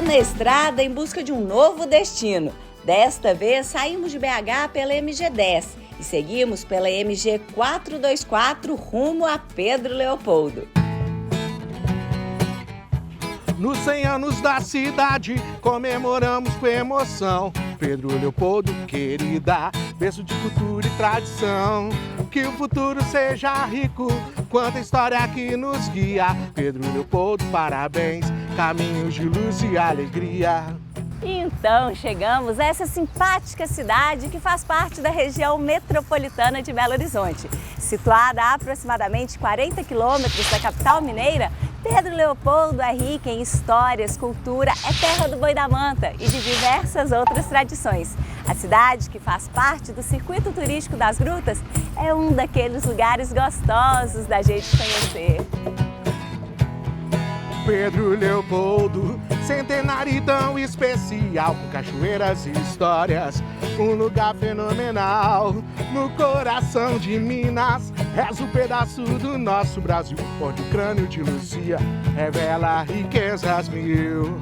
na estrada em busca de um novo destino. Desta vez, saímos de BH pela MG10 e seguimos pela MG 424 rumo a Pedro Leopoldo. Nos 100 anos da cidade, comemoramos com emoção. Pedro Leopoldo, querida, berço de cultura e tradição. Que o futuro seja rico, quanta história que nos guia. Pedro Leopoldo, parabéns, caminhos de luz e alegria. Então, chegamos a essa simpática cidade que faz parte da região metropolitana de Belo Horizonte. Situada a aproximadamente 40 quilômetros da capital mineira, Pedro Leopoldo é rica em histórias, cultura, é terra do boi da manta e de diversas outras tradições. A cidade, que faz parte do circuito turístico das grutas, é um daqueles lugares gostosos da gente conhecer. Pedro Leopoldo, centenário tão especial, com cachoeiras e histórias, um lugar fenomenal. No coração de Minas, reza um pedaço do nosso Brasil, onde o crânio de Luzia revela riquezas mil.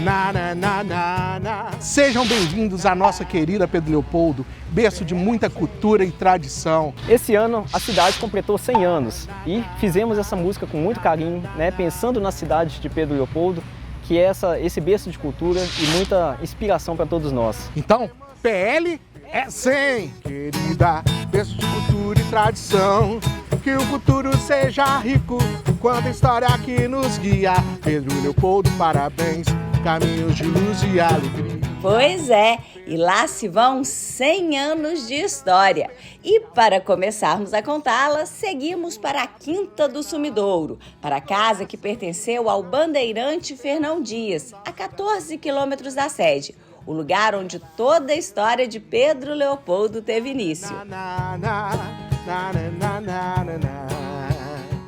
Na, na, na, na, na. Sejam bem-vindos à nossa querida Pedro Leopoldo, berço de muita cultura e tradição. Esse ano a cidade completou 100 anos e fizemos essa música com muito carinho, né, pensando na cidade de Pedro Leopoldo, que é esse berço de cultura e muita inspiração para todos nós. Então, PL é 100, querida, berço de cultura e tradição. Que o futuro seja rico, quanta história que nos guia. Pedro Leopoldo, parabéns, caminhos de luz e alegria. Pois é, e lá se vão 100 anos de história. E para começarmos a contá-la, seguimos para a Quinta do Sumidouro, para a casa que pertenceu ao bandeirante Fernão Dias, a 14 quilômetros da sede, o lugar onde toda a história de Pedro Leopoldo teve início.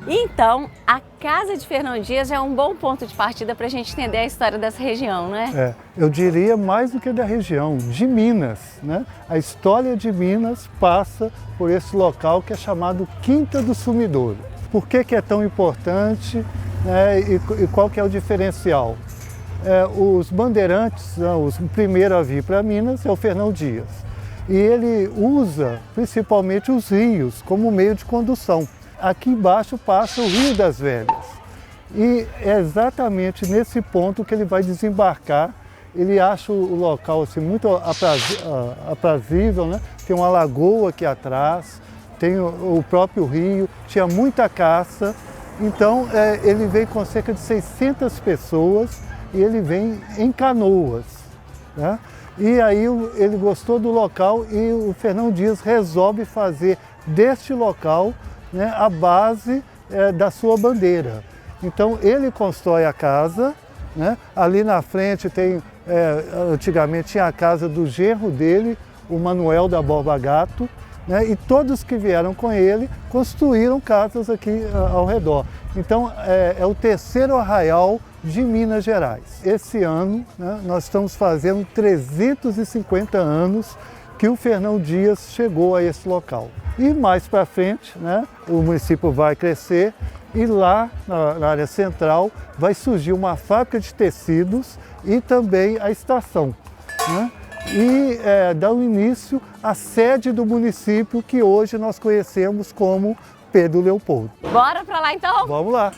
Então, a casa de Fernão Dias é um bom ponto de partida para a gente entender a história dessa região, né? Eu diria mais do que da região, de Minas, né? A história de Minas passa por esse local que é chamado Quinta do Sumidouro. Por que é tão importante, né? E qual que é o diferencial? Os bandeirantes, o primeiro a vir para Minas é o Fernão Dias. E ele usa principalmente os rios como meio de condução. Aqui embaixo passa o Rio das Velhas e é exatamente nesse ponto que ele vai desembarcar. Ele acha o local assim, muito aprazível, né? Tem uma lagoa aqui atrás, tem o próprio rio, tinha muita caça. Então ele vem com cerca de 600 pessoas e ele vem em canoas, né? E aí ele gostou do local e o Fernão Dias resolve fazer deste local, né, a base da sua bandeira. Então ele constrói a casa, né? Ali na frente tem, antigamente tinha a casa do genro dele, o Manuel da Borba Gato, né? E todos que vieram com ele construíram casas aqui ao redor. Então é o terceiro arraial de Minas Gerais. Esse ano, né, nós estamos fazendo 350 anos que o Fernão Dias chegou a esse local. E mais para frente, né, o município vai crescer e lá na área central vai surgir uma fábrica de tecidos e também a estação, né? E dá o início à sede do município que hoje nós conhecemos como Pedro Leopoldo. Bora para lá então? Vamos lá!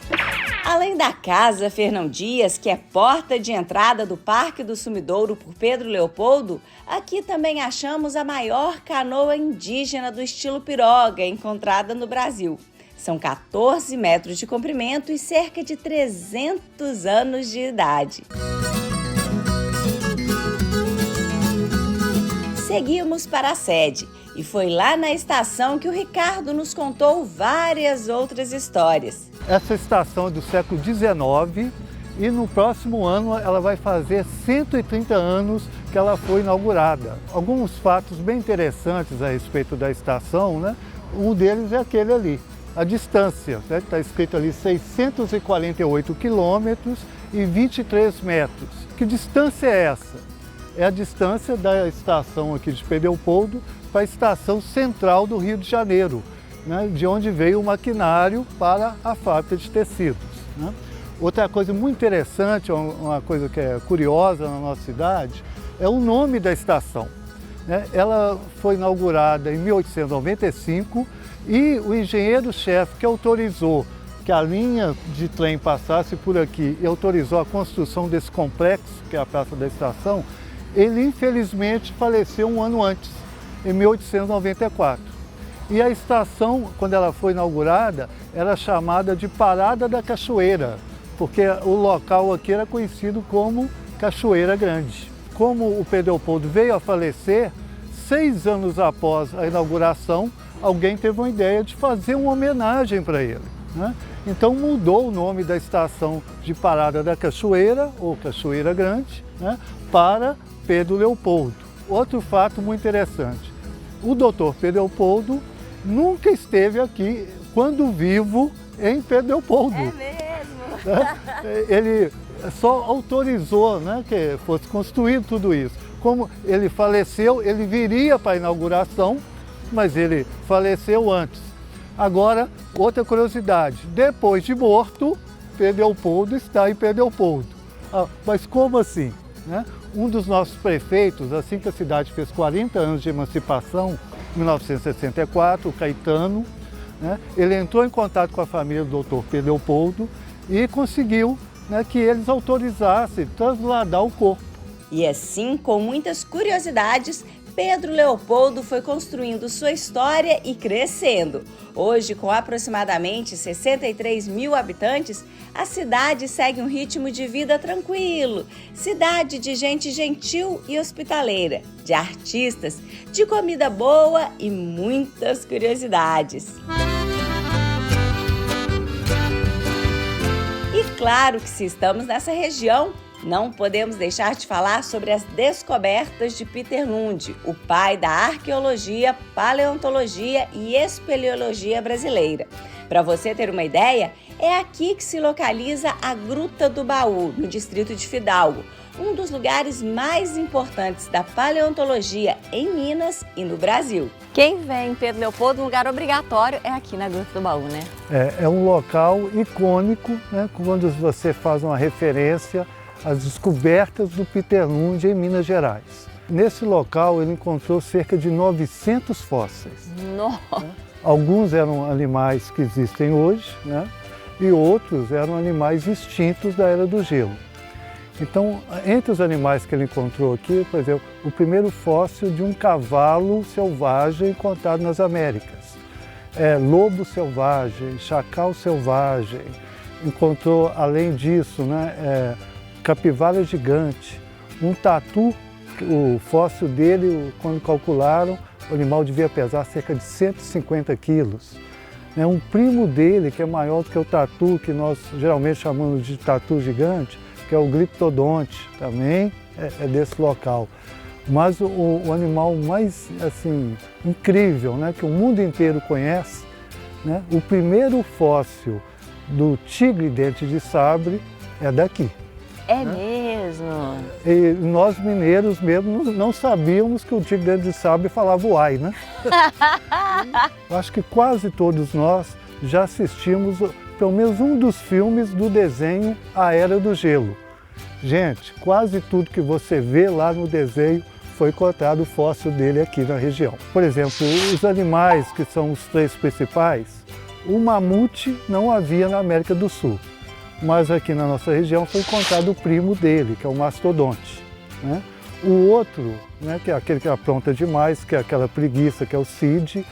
Além da Casa Fernão Dias, que é porta de entrada do Parque do Sumidouro por Pedro Leopoldo, aqui também achamos a maior canoa indígena do estilo piroga encontrada no Brasil. São 14 metros de comprimento e cerca de 300 anos de idade. Seguimos para a sede e foi lá na estação que o Ricardo nos contou várias outras histórias. Essa estação é do século XIX e no próximo ano ela vai fazer 130 anos que ela foi inaugurada. Alguns fatos bem interessantes a respeito da estação, né? Um deles é aquele ali, a distância, né? Está escrito ali 648 quilômetros e 23 metros. Que distância é essa? É a distância da estação aqui de Pedro Leopoldo para a estação central do Rio de Janeiro, né, de onde veio o maquinário para a fábrica de tecidos, né? Outra coisa muito interessante, uma coisa que é curiosa na nossa cidade, é o nome da estação. Ela foi inaugurada em 1895 e o engenheiro-chefe que autorizou que a linha de trem passasse por aqui e autorizou a construção desse complexo, que é a Praça da Estação, ele infelizmente faleceu um ano antes, em 1894. E a estação, quando ela foi inaugurada, era chamada de Parada da Cachoeira, porque o local aqui era conhecido como Cachoeira Grande. Como o Pedro Leopoldo veio a falecer, 6 anos após a inauguração, alguém teve uma ideia de fazer uma homenagem para ele, né? Então mudou o nome da estação de Parada da Cachoeira, ou Cachoeira Grande, né, para Pedro Leopoldo. Outro fato muito interessante, o doutor Pedro Leopoldo nunca esteve aqui, quando vivo, em Pedro Leopoldo. É mesmo? Ele só autorizou, né, que fosse construído tudo isso. Como ele faleceu, ele viria para a inauguração, mas ele faleceu antes. Agora, outra curiosidade, depois de morto, Pedro Leopoldo está em Pedro Leopoldo. Mas como assim? Né? Um dos nossos prefeitos, assim que a cidade fez 40 anos de emancipação, em 1964, o Caetano, né, ele entrou em contato com a família do Dr. Pedro Leopoldo e conseguiu, né, que eles autorizassem trasladar o corpo. E assim, com muitas curiosidades, Pedro Leopoldo foi construindo sua história e crescendo. Hoje, com aproximadamente 63 mil habitantes, a cidade segue um ritmo de vida tranquilo. Cidade de gente gentil e hospitaleira, de artistas, de comida boa e muitas curiosidades. E claro que se estamos nessa região, não podemos deixar de falar sobre as descobertas de Peter Lund, o pai da arqueologia, paleontologia e espeleologia brasileira. Para você ter uma ideia, é aqui que se localiza a Gruta do Baú, no distrito de Fidalgo, um dos lugares mais importantes da paleontologia em Minas e no Brasil. Quem vem em Pedro Leopoldo, um lugar obrigatório é aqui na Gruta do Baú, né? É um local icônico, né, quando você faz uma referência as descobertas do Peter Lund em Minas Gerais. Nesse local ele encontrou cerca de 900 fósseis. Nossa! Alguns eram animais que existem hoje, né? E outros eram animais extintos da Era do Gelo. Então, entre os animais que ele encontrou aqui, por exemplo, o primeiro fóssil de um cavalo selvagem encontrado nas Américas. Lobo selvagem, chacal selvagem. Encontrou, além disso, né, capivara gigante, um tatu, o fóssil dele, quando calcularam, o animal devia pesar cerca de 150 quilos. Um primo dele, que é maior do que o tatu, que nós geralmente chamamos de tatu gigante, que é o Gliptodonte, também é desse local. Mas o animal mais assim, incrível, né, que o mundo inteiro conhece, né, o primeiro fóssil do tigre dente de sabre é daqui. É mesmo? E nós mineiros mesmo não sabíamos que o tigre dente de sabre falava uai, né? Acho que quase todos nós já assistimos pelo menos um dos filmes do desenho A Era do Gelo. Gente, quase tudo que você vê lá no desenho foi encontrado o fóssil dele aqui na região. Por exemplo, os animais que são os 3 principais, o mamute não havia na América do Sul. Mas aqui na nossa região foi encontrado o primo dele, que é o mastodonte, né? O outro, né, que é aquele que apronta demais, que é aquela preguiça, que é o Cid,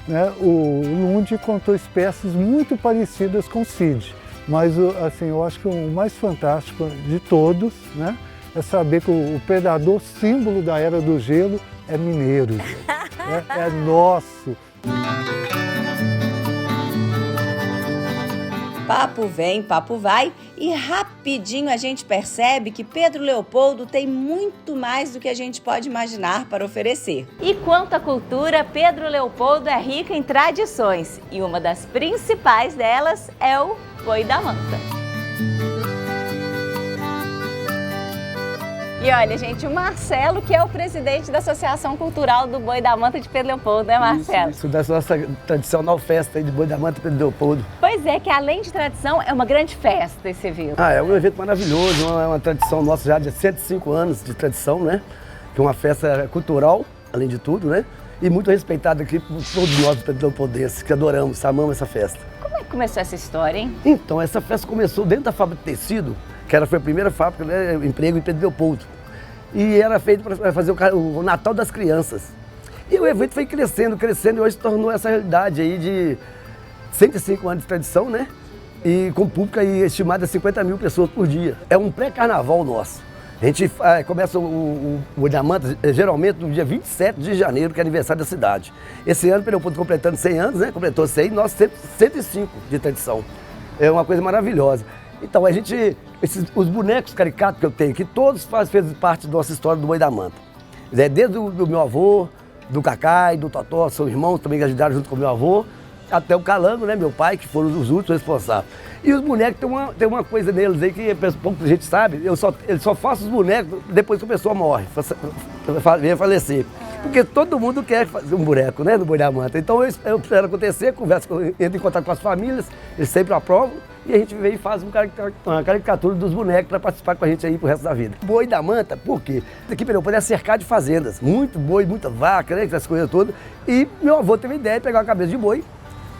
né? O Lund encontrou espécies muito parecidas com o Cid. Mas assim, eu acho que o mais fantástico de todos, né, é saber que o predador símbolo da Era do Gelo é mineiro, é nosso. Papo vem, papo vai e rapidinho a gente percebe que Pedro Leopoldo tem muito mais do que a gente pode imaginar para oferecer. E quanto à cultura, Pedro Leopoldo é rico em tradições e uma das principais delas é o Boi da Manta. E olha, gente, o Marcelo, que é o presidente da Associação Cultural do Boi da Manta de Pedro Leopoldo, né, Marcelo? Isso da nossa tradicional festa aí de Boi da Manta de Pedro Leopoldo. Pois é, que além de tradição, é uma grande festa esse evento. É um evento maravilhoso, é uma tradição nossa já de 105 anos de tradição, né? Que é uma festa cultural, além de tudo, né? E muito respeitada aqui por todos nós do Pedro Leopoldenses, que adoramos, amamos essa festa. Como é que começou essa história, hein? Então, essa festa começou dentro da fábrica de tecido, que foi a primeira fábrica, né, emprego em Pedro Leopoldo. E era feito para fazer o Natal das crianças. E o evento foi crescendo, crescendo, e hoje se tornou essa realidade aí de 105 anos de tradição, né? E com público aí estimado a 50 mil pessoas por dia. É um pré-carnaval nosso. A gente começa o Boi da Manta, geralmente, no dia 27 de janeiro, que é aniversário da cidade. Esse ano, Pedro Leopoldo completando 100 anos, né? Completou 100, nós 105 de tradição. É uma coisa maravilhosa. Então, os bonecos caricatos que eu tenho, que todos fazem parte da nossa história do Boi da Manta. Desde o meu avô, do Cacai, do Totó, são irmãos também que ajudaram junto com o meu avô, até o Calango, né, meu pai, que foram os últimos responsáveis. E os bonecos, tem uma coisa neles aí que pouca gente sabe, eu só faço os bonecos depois que a pessoa morre, vem falecer. Porque todo mundo quer fazer um boneco, né, no Boi da Manta. Então eu espero acontecer, entro em contato com as famílias, eles sempre aprovam, e a gente vem e faz uma caricatura dos bonecos para participar com a gente aí pro resto da vida. Boi da Manta, por quê? Aqui em Pedro é cercado de fazendas, muito boi, muita vaca, né, essas coisas todas. E meu avô teve a ideia de pegar uma cabeça de boi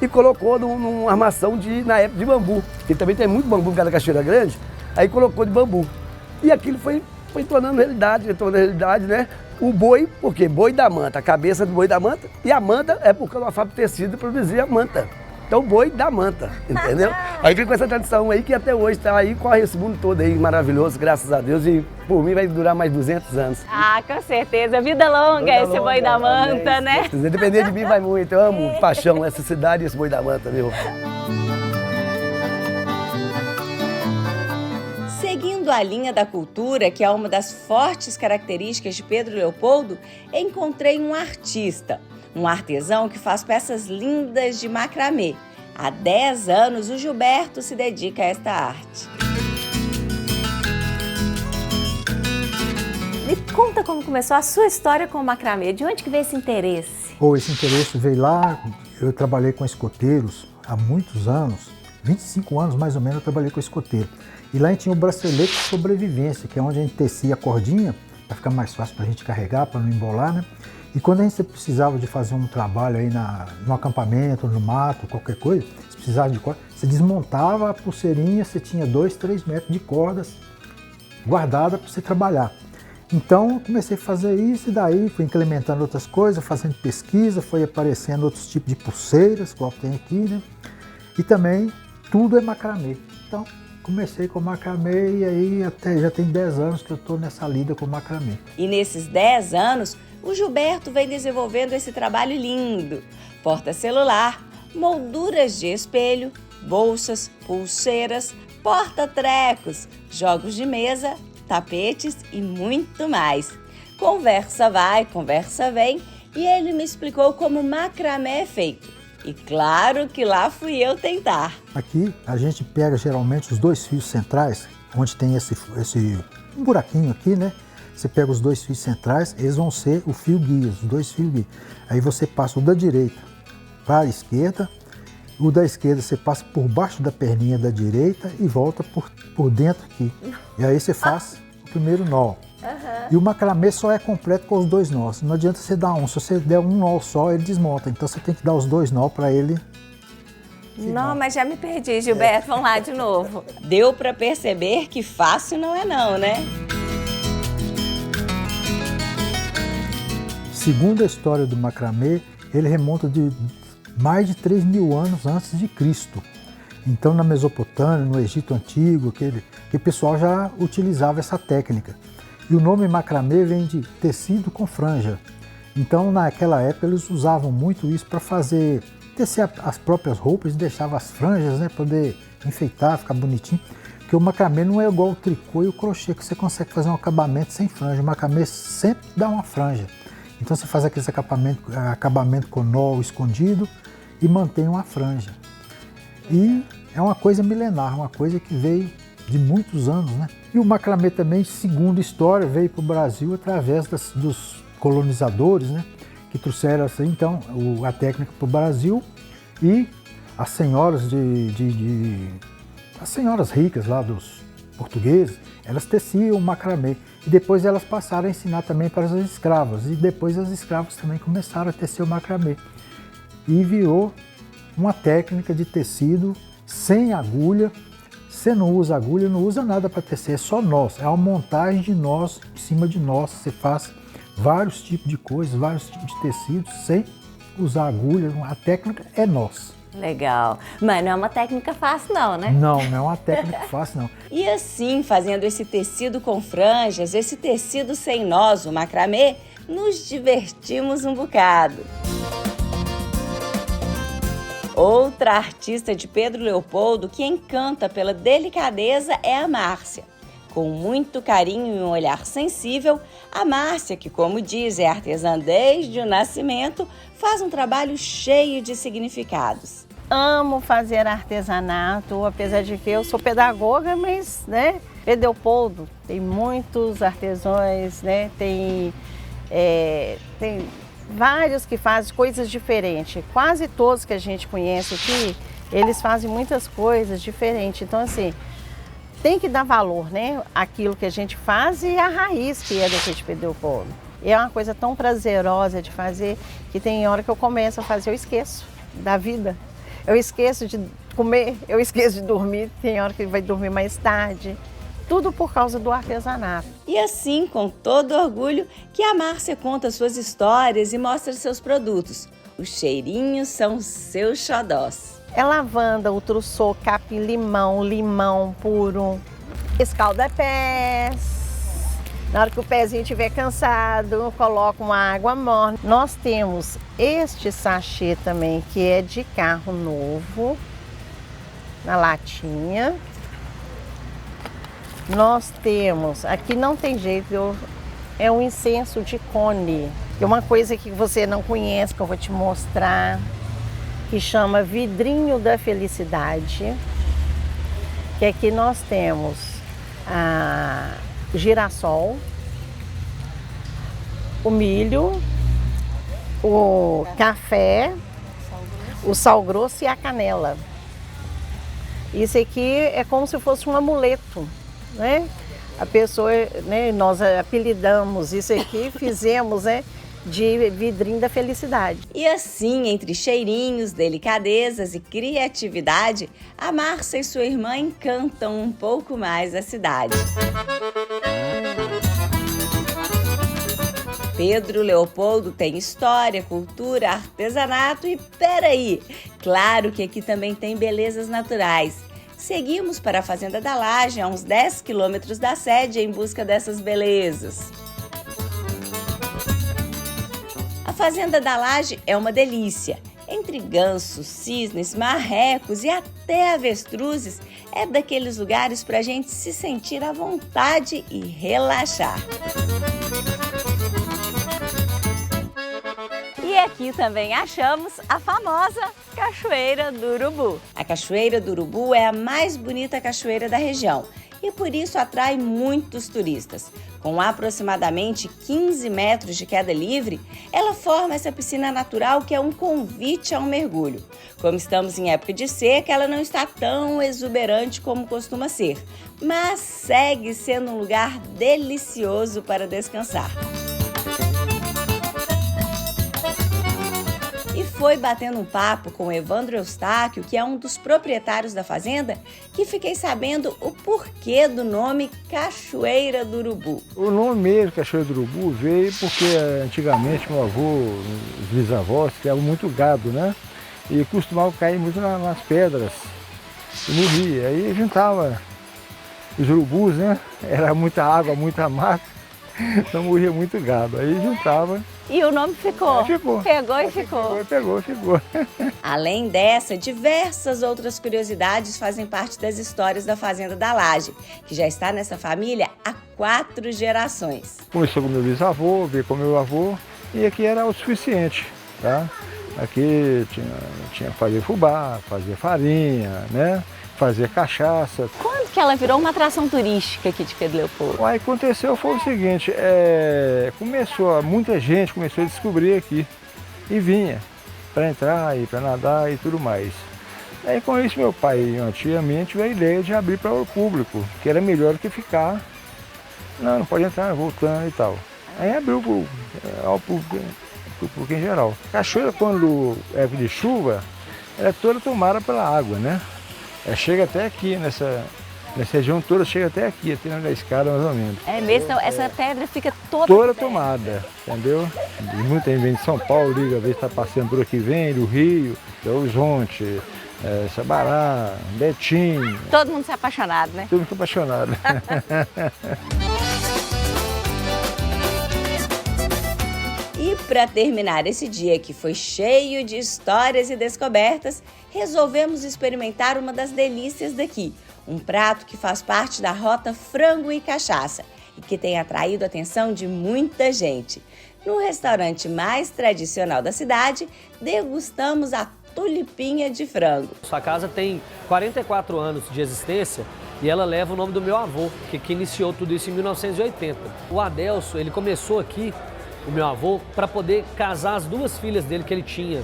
e colocou numa armação na época de bambu. Ele também tem muito bambu em cada cachoeira grande, aí colocou de bambu. E aquilo foi tornando realidade, né? O boi, por quê? Boi da Manta, a cabeça do Boi da Manta, e a manta é porque uma fábrica de tecido produzia a manta. Então, Boi da Manta, entendeu? Aí vem com essa tradição aí que até hoje está aí, corre esse mundo todo aí, maravilhoso, graças a Deus, e por mim vai durar mais 200 anos. Ah, com certeza, vida longa esse Boi da Manta, né? Se depender de mim, vai muito, eu amo paixão essa cidade e esse Boi da Manta, meu. Seguindo a linha da cultura, que é uma das fortes características de Pedro Leopoldo, encontrei um artista, um artesão que faz peças lindas de macramê. Há 10 anos, o Gilberto se dedica a esta arte. Me conta como começou a sua história com o macramê, de onde que veio esse interesse? Esse interesse veio lá, eu trabalhei com escoteiros há muitos anos, 25 anos mais ou menos eu trabalhei com escoteiro. E lá a gente tinha o bracelete de sobrevivência, que é onde a gente tecia a cordinha, para ficar mais fácil para a gente carregar, para não embolar, né? E quando a gente precisava de fazer um trabalho aí no acampamento, no mato, qualquer coisa, se precisava de corda, você desmontava a pulseirinha, você tinha 2, 3 metros de cordas guardadas para você trabalhar. Então comecei a fazer isso e daí fui implementando outras coisas, fazendo pesquisa, foi aparecendo outros tipos de pulseiras, qual tem aqui, né? E também tudo é macramê. Então comecei com macramê e aí até já tem 10 anos que eu estou nessa lida com macramê. E nesses 10 anos, o Gilberto vem desenvolvendo esse trabalho lindo. Porta-celular, molduras de espelho, bolsas, pulseiras, porta-trecos, jogos de mesa, tapetes e muito mais. Conversa vai, conversa vem e ele me explicou como o macramé é feito. E claro que lá fui eu tentar. Aqui a gente pega geralmente os 2 fios centrais, onde tem esse um buraquinho aqui, né? Você pega os 2 fios centrais, eles vão ser o fio guia, os 2 fios guia. Aí você passa o da direita para a esquerda, o da esquerda você passa por baixo da perninha da direita e volta por dentro aqui. E aí você faz o primeiro nó. E o macramê só é completo com os 2 nós. Não adianta você dar um. Se você der um nó só, ele desmonta. Então você tem que dar os 2 nó para ele. Não, mas já me perdi, Gilberto. Vamos lá de novo. Deu para perceber que fácil não é não, né? Segundo a história do macramê, ele remonta de mais de 3.000 anos antes de Cristo. Então na Mesopotâmia, no Egito Antigo, que o pessoal já utilizava essa técnica. E o nome macramê vem de tecido com franja. Então, naquela época, eles usavam muito isso para tecer as próprias roupas e deixavam as franjas, né, para poder enfeitar, ficar bonitinho. Porque o macramê não é igual o tricô e o crochê, que você consegue fazer um acabamento sem franja. O macramê sempre dá uma franja. Então, você faz aquele acabamento com nó escondido e mantém uma franja. E é uma coisa milenar, uma coisa que veio de muitos anos, né? E o macramê também, segundo história, veio para o Brasil através dos colonizadores, né? Que trouxeram assim, então a técnica para o Brasil, e as senhoras as senhoras ricas lá dos portugueses, elas teciam o macramê e depois elas passaram a ensinar também para as escravas, e depois as escravas também começaram a tecer o macramê e virou uma técnica de tecido sem agulha. Você não usa agulha, não usa nada para tecer, é só nós, é uma montagem de nós em cima de nós. Você faz vários tipos de coisas, vários tipos de tecidos sem usar agulha, a técnica é nós. Legal. Mas não é uma técnica fácil não, né? Não é uma técnica fácil não. E assim, fazendo esse tecido com franjas, esse tecido sem nós, o macramê, nos divertimos um bocado. Outra artista de Pedro Leopoldo que encanta pela delicadeza é a Márcia. Com muito carinho e um olhar sensível, a Márcia, que como diz é artesã desde o nascimento, faz um trabalho cheio de significados. Amo fazer artesanato, apesar de que eu sou pedagoga, mas, né, Pedro Leopoldo tem muitos artesãos, né, tem vários que fazem coisas diferentes. Quase todos que a gente conhece aqui, eles fazem muitas coisas diferentes. Então, assim, tem que dar valor, né, àquilo que a gente faz e a raiz que é daqui de Pedro Leopoldo. E é uma coisa tão prazerosa de fazer que tem hora que eu começo a fazer, eu esqueço da vida. Eu esqueço de comer, eu esqueço de dormir, tem hora que vai dormir mais tarde. Tudo por causa do artesanato. E assim, com todo orgulho, que a Márcia conta suas histórias e mostra seus produtos. Os cheirinhos são seus xodós. É lavanda, o trussô, capim-limão, limão puro, escalda-pés. Na hora que o pezinho estiver cansado, coloca uma água morna. Nós temos este sachê também, que é de carro novo, na latinha. Nós temos, aqui não tem jeito, é um incenso de cone. É uma coisa que você não conhece, que eu vou te mostrar, que chama vidrinho da felicidade. Que aqui nós temos a girassol, o milho, o café, o sal grosso e a canela. Isso aqui é como se fosse um amuleto, né? A pessoa, né, nós apelidamos isso aqui, fizemos, né, de vidrinho da felicidade. E assim, entre cheirinhos, delicadezas e criatividade, a Márcia e sua irmã encantam um pouco mais a cidade. Pedro Leopoldo tem história, cultura, artesanato e, peraí, claro que aqui também tem belezas naturais. Seguimos para a Fazenda da Laje, a uns 10 quilômetros da sede, em busca dessas belezas. A Fazenda da Laje é uma delícia. Entre gansos, cisnes, marrecos e até avestruzes, é daqueles lugares para a gente se sentir à vontade e relaxar. E aqui também achamos a famosa Cachoeira do Urubu. A Cachoeira do Urubu é a mais bonita cachoeira da região e por isso atrai muitos turistas. Com aproximadamente 15 metros de queda livre, ela forma essa piscina natural que é um convite a um mergulho. Como estamos em época de seca, ela não está tão exuberante como costuma ser, mas segue sendo um lugar delicioso para descansar. E foi batendo um papo com o Evandro Eustáquio, que é um dos proprietários da fazenda, que fiquei sabendo o porquê do nome Cachoeira do Urubu. O nome mesmo, Cachoeira do Urubu, veio porque antigamente meu avô, os bisavós, criavam muito gado, né? E costumavam cair muito nas pedras e morria. Aí juntava os urubus, né? Era muita água, muita mata, então morria muito gado. Aí juntava. E o nome ficou? Ficou. Pegou e ficou. Ficou. Além dessa, diversas outras curiosidades fazem parte das histórias da Fazenda da Laje, que já está nessa família há 4 gerações. Começou com meu bisavô, veio com meu avô, e aqui era o suficiente, tá? Aqui tinha que fazer fubá, fazer farinha, né? Fazer cachaça. Quando que ela virou uma atração turística aqui de Pedro Leopoldo? O que aconteceu foi o seguinte, muita gente começou a descobrir aqui e vinha para entrar e para nadar e tudo mais. Aí com isso meu pai, antigamente, veio a ideia de abrir para o público, que era melhor do que ficar, não pode entrar, voltando e tal. Aí abriu ao público em geral. A cachoeira, quando é época de chuva, ela é toda tomada pela água, né? Chega até aqui, nessa região toda, chega até aqui, até na escada mais ou menos. É mesmo? Então essa pedra fica toda tomada, entendeu? E muita gente vem de São Paulo, liga, às vezes está passeando por aqui, vem do Rio, Belo Horizonte, Sabará, Betim. Todo mundo se apaixonado, né? Todo mundo apaixonado. E para terminar esse dia que foi cheio de histórias e descobertas, resolvemos experimentar uma das delícias daqui. Um prato que faz parte da rota frango e cachaça e que tem atraído a atenção de muita gente. No restaurante mais tradicional da cidade, degustamos a tulipinha de frango. Sua casa tem 44 anos de existência e ela leva o nome do meu avô, que iniciou tudo isso em 1980. O Adelso, ele começou aqui, o meu avô, para poder casar as duas filhas dele que ele tinha.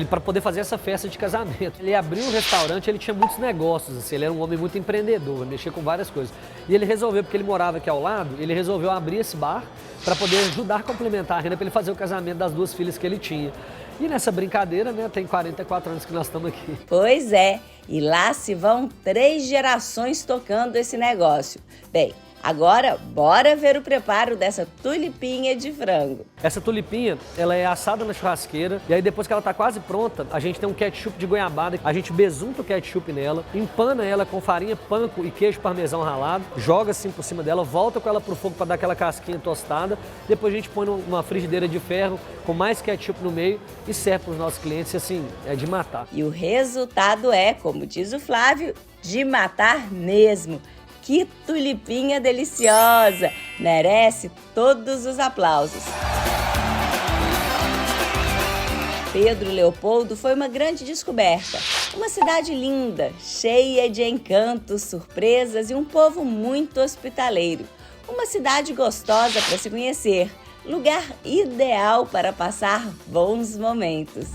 Para poder fazer essa festa de casamento. Ele abriu um restaurante, ele tinha muitos negócios, assim, ele era um homem muito empreendedor, mexia com várias coisas. E ele resolveu, porque ele morava aqui ao lado, ele resolveu abrir esse bar para poder ajudar a complementar a renda, para ele fazer o casamento das duas filhas que ele tinha. E nessa brincadeira, né, tem 44 anos que nós estamos aqui. Pois é, e lá se vão 3 gerações tocando esse negócio. Bem, agora, bora ver o preparo dessa tulipinha de frango. Essa tulipinha, ela é assada na churrasqueira e aí depois que ela tá quase pronta, a gente tem um ketchup de goiabada, a gente besunta o ketchup nela, empana ela com farinha, panko e queijo parmesão ralado, joga assim por cima dela, volta com ela pro fogo para dar aquela casquinha tostada, depois a gente põe numa frigideira de ferro com mais ketchup no meio e serve para os nossos clientes, assim, é de matar. E o resultado é, como diz o Flávio, de matar mesmo. Que tulipinha deliciosa! Merece todos os aplausos. Pedro Leopoldo foi uma grande descoberta. Uma cidade linda, cheia de encantos, surpresas e um povo muito hospitaleiro. Uma cidade gostosa para se conhecer. Lugar ideal para passar bons momentos.